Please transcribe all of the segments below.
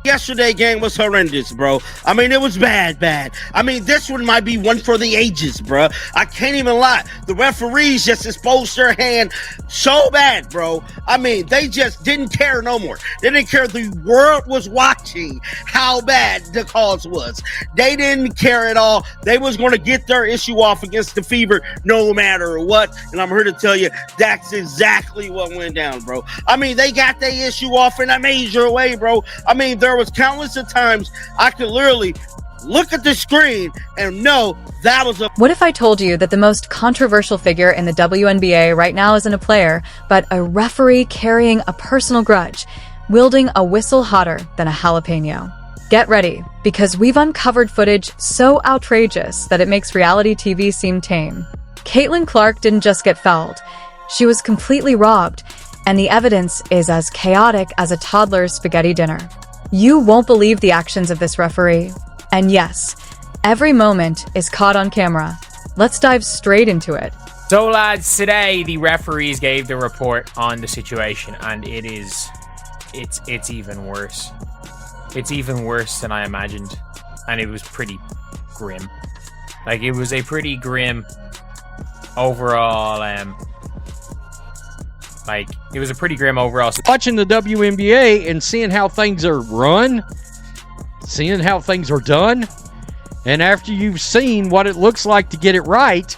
Yesterday game was horrendous, bro. I mean, it was bad. I mean, this one might be one for the ages, bro. I can't even lie. The referees just exposed their hand so bad, bro. I mean, they just didn't care no more. They didn't care. The world was watching how bad the cause was. They didn't care at all. They was going to get their issue off against the Fever no matter what. And I'm here to tell you, that's exactly what went down, bro. I mean, they got their issue off in a major way, bro. I mean, there was countless of times I could literally look at the screen and know that was a... What if I told you that the most controversial figure in the WNBA right now isn't a player, but a referee carrying a personal grudge, wielding a whistle hotter than a jalapeno? Get ready, because we've uncovered footage so outrageous that it makes reality TV seem tame. Caitlin Clark didn't just get fouled. She was completely robbed, and the evidence is as chaotic as a toddler's spaghetti dinner. You won't believe the actions of this referee. And yes, every moment is caught on camera. Let's dive straight into it. So lads, today the referees gave the report on the situation, and it's even worse. It's even worse than I imagined, and it was pretty grim. Like, it was a pretty grim overall Watching the WNBA and seeing how things are run, seeing how things are done, and after you've seen what it looks like to get it right,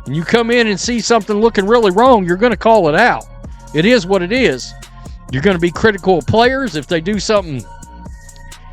and you come in and see something looking really wrong, you're going to call it out. It is what it is. You're going to be critical of players. If they do something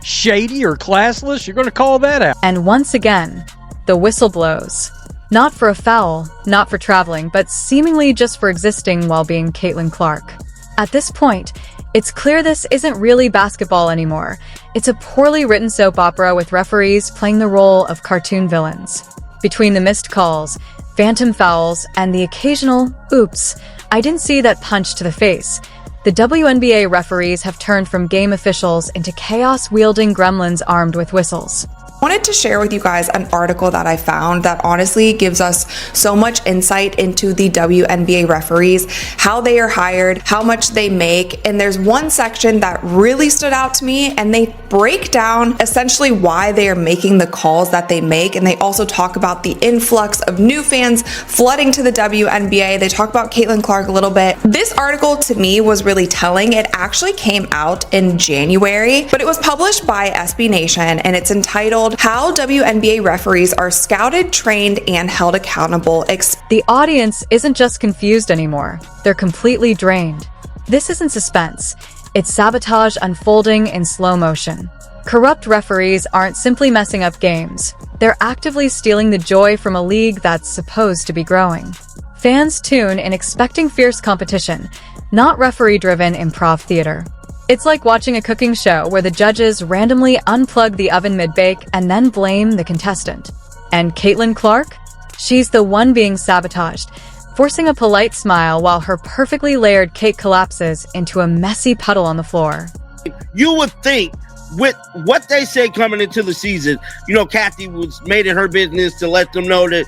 shady or classless, you're going to call that out. And once again, the whistle blows. Not for a foul, not for traveling, but seemingly just for existing while being Caitlin Clark. At this point, it's clear this isn't really basketball anymore. It's a poorly written soap opera with referees playing the role of cartoon villains. Between the missed calls, phantom fouls, and the occasional, oops, I didn't see that punch to the face, the WNBA referees have turned from game officials into chaos-wielding gremlins armed with whistles. I wanted to share with you guys an article that I found that honestly gives us so much insight into the WNBA referees, how they are hired, how much they make, and there's one section that really stood out to me, and they break down essentially why they are making the calls that they make, and they also talk about the influx of new fans flooding to the WNBA. They talk about Caitlin Clark a little bit. This article to me was really telling. It actually came out in January, but it was published by SB Nation, and it's entitled How WNBA Referees Are Scouted, Trained, and Held Accountable. The audience isn't just confused anymore. They're completely drained. This isn't suspense. It's sabotage unfolding in slow motion. Corrupt referees aren't simply messing up games. They're actively stealing the joy from a league that's supposed to be growing. Fans tune in expecting fierce competition, not referee-driven improv theater. It's like watching a cooking show where the judges randomly unplug the oven mid-bake and then blame the contestant. And Caitlin Clark? She's the one being sabotaged, forcing a polite smile while her perfectly layered cake collapses into a messy puddle on the floor. You would think with what they say coming into the season, Kathy was made it her business to let them know that,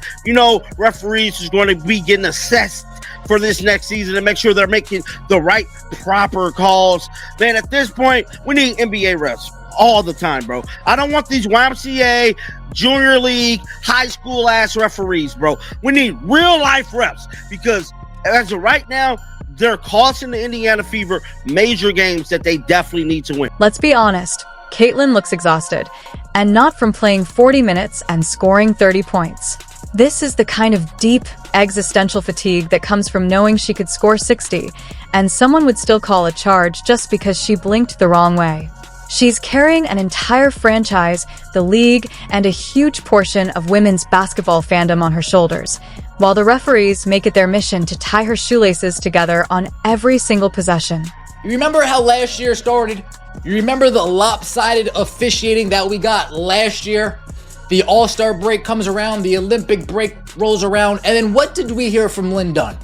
referees is going to be getting assessed for this next season and make sure they're making the right, proper calls. Man, at this point, we need NBA refs all the time, bro. I don't want these YMCA, junior league, high school ass referees, bro. We need real life refs because as of right now, they're costing the Indiana Fever major games that they definitely need to win. Let's be honest. Caitlin looks exhausted, and not from playing 40 minutes and scoring 30 points. This is the kind of deep, existential fatigue that comes from knowing she could score 60, and someone would still call a charge just because she blinked the wrong way. She's carrying an entire franchise, the league, and a huge portion of women's basketball fandom on her shoulders, while the referees make it their mission to tie her shoelaces together on every single possession. You remember how last year started? You remember the lopsided officiating that we got last year? The All-Star break comes around, the Olympic break rolls around, and then what did we hear from Lynn Dunn?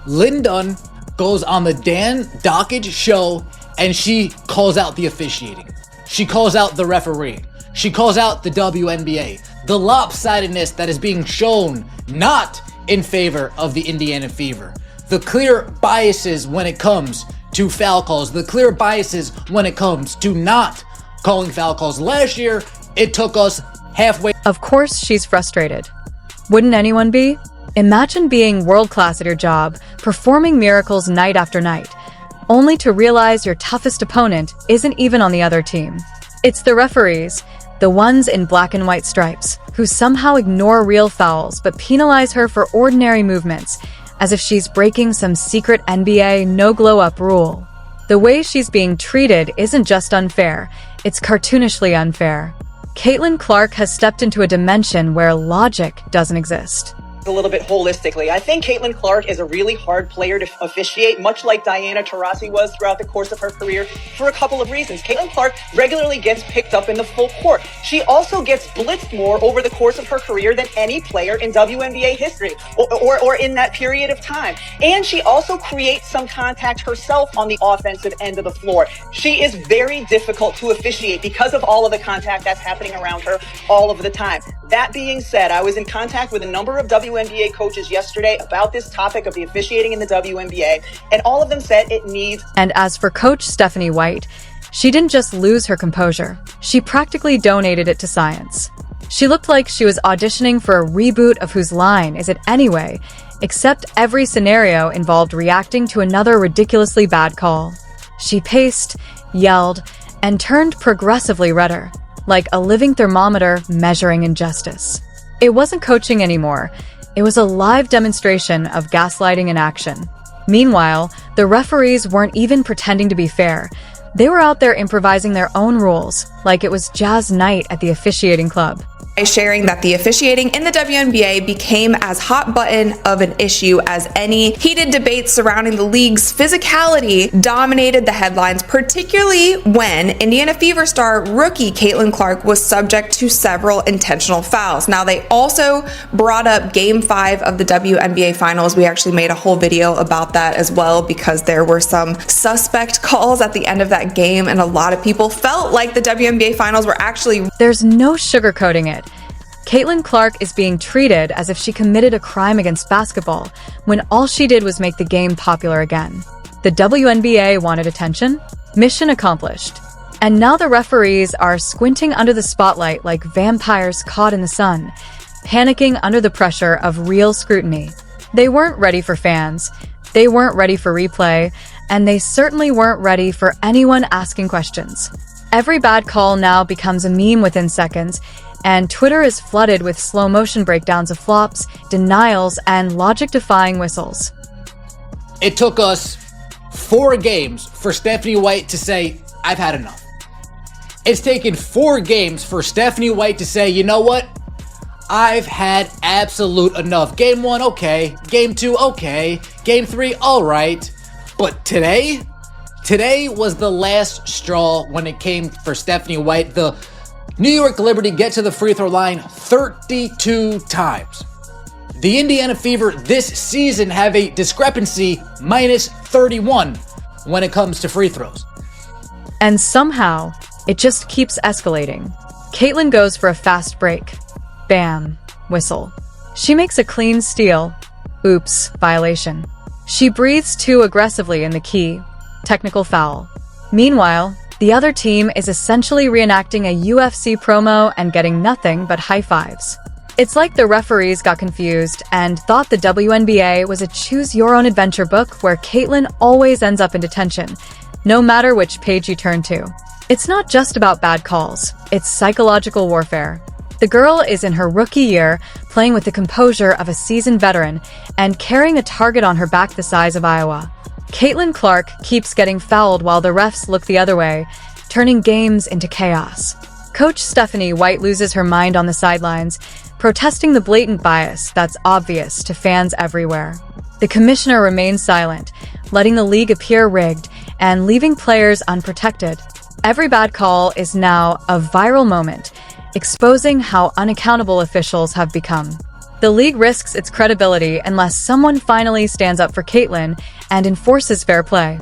Lynn Dunn goes on the Dan Dockage show and she calls out the officiating. She calls out the referee. She calls out the WNBA. The lopsidedness that is being shown not in favor of the Indiana Fever. The clear biases when it comes to foul calls. The clear biases when it comes to not calling foul calls. Last year, it took us halfway. Of course, she's frustrated. Wouldn't anyone be? Imagine being world-class at your job, performing miracles night after night, only to realize your toughest opponent isn't even on the other team. It's the referees, the ones in black and white stripes, who somehow ignore real fouls but penalize her for ordinary movements, as if she's breaking some secret NBA no-glow-up rule. The way she's being treated isn't just unfair, it's cartoonishly unfair. Caitlin Clark has stepped into a dimension where logic doesn't exist. A little bit holistically, I think Caitlin Clark is a really hard player to officiate, much like Diana Taurasi was throughout the course of her career, for a couple of reasons. Caitlin Clark regularly gets picked up in the full court. She also gets blitzed more over the course of her career than any player in WNBA history or in that period of time. And she also creates some contact herself on the offensive end of the floor. She is very difficult to officiate because of all of the contact that's happening around her all of the time. That being said, I was in contact with a number of WNBA coaches yesterday about this topic of the officiating in the WNBA, and all of them said it needs. And as for Coach Stephanie White, she didn't just lose her composure, she practically donated it to science. She looked like she was auditioning for a reboot of Whose Line Is It Anyway, except every scenario involved reacting to another ridiculously bad call. She paced, yelled, and turned progressively redder, like a living thermometer measuring injustice. It wasn't coaching anymore. It was a live demonstration of gaslighting in action. Meanwhile, the referees weren't even pretending to be fair. They were out there improvising their own rules, like it was jazz night at the officiating club. Sharing that the officiating in the WNBA became as hot button of an issue as any heated debates surrounding the league's physicality dominated the headlines, particularly when Indiana Fever star rookie Caitlin Clark was subject to several intentional fouls. Now, they also brought up Game 5 of the WNBA Finals. We actually made a whole video about that as well because there were some suspect calls at the end of that game, and a lot of people felt like the WNBA Finals were actually... There's no sugarcoating it. Caitlin Clark is being treated as if she committed a crime against basketball, when all she did was make the game popular again. The WNBA wanted attention? Mission accomplished. And now the referees are squinting under the spotlight like vampires caught in the sun, panicking under the pressure of real scrutiny. They weren't ready for fans, they weren't ready for replay, and they certainly weren't ready for anyone asking questions. Every bad call now becomes a meme within seconds, and Twitter is flooded with slow-motion breakdowns of flops, denials, and logic-defying whistles. It took us 4 games for Stephanie White to say, I've had enough. It's taken 4 games for Stephanie White to say, you know what? I've had absolute enough. Game 1, okay. Game 2, okay. Game 3, all right. But today was the last straw when it came for Stephanie White. The New York Liberty get to the free throw line 32 times. The Indiana Fever this season have a discrepancy minus 31 when it comes to free throws. And somehow, it just keeps escalating. Caitlin goes for a fast break. Bam. Whistle. She makes a clean steal. Oops. Violation. She breathes too aggressively in the key. Technical foul. Meanwhile, the other team is essentially reenacting a UFC promo and getting nothing but high fives. It's like the referees got confused and thought the WNBA was a choose-your-own-adventure book where Caitlin always ends up in detention, no matter which page you turn to. It's not just about bad calls, it's psychological warfare. The girl is in her rookie year, playing with the composure of a seasoned veteran and carrying a target on her back the size of Iowa. Caitlin Clark keeps getting fouled while the refs look the other way, turning games into chaos. Coach Stephanie White loses her mind on the sidelines, protesting the blatant bias that's obvious to fans everywhere. The commissioner remains silent, letting the league appear rigged and leaving players unprotected. Every bad call is now a viral moment, exposing how unaccountable officials have become. The league risks its credibility unless someone finally stands up for Caitlin and enforces fair play.